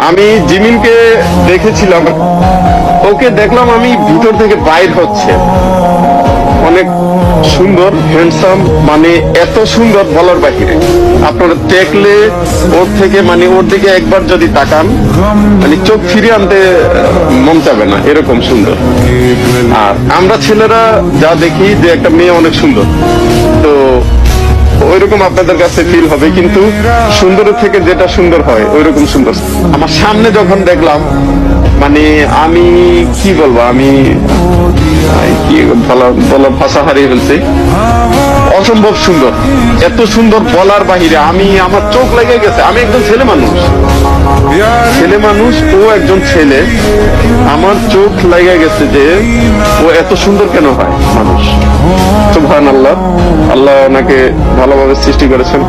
আমি জিমিনকে দেখেছিলাম, ওকে দেখলাম আমি ভিতর থেকে বাইর হচ্ছে, অনেক সুন্দর হ্যান্ডসাম, মানে এত সুন্দর বলার বাহিরে। আপনারা দেখলে ওর থেকে মানে ওর দিকে একবার যদি তাকান মানে চোখ ফিরিয়ে আনতে মন চাবে না, এরকম সুন্দর। আর আমরা ছেলেরা যা দেখি যে একটা মেয়ে অনেক সুন্দর, তো ওইরকম আপনাদের কাছে ফিল হবে, কিন্তু সুন্দরের থেকে যেটা সুন্দর হয় ওইরকম সুন্দর আমার সামনে যখন দেখলাম, মানে আমি কি বলবো, আমি কি বলার ভাষা হারিয়ে ফেলছি। অসম্ভব সুন্দর, এত সুন্দর বলার বাহিরে। আমি আমার চোখ লেগে গেছে। আমি একজন ছেলে মানুষ, ও একজন ছেলে, আমার চোখ লেগে গেছে যে ও এত সুন্দর কেন হয় মানুষ। সুবহানাল্লাহ, আল্লাহ ওনাকে ভালোভাবে সৃষ্টি করেছেন।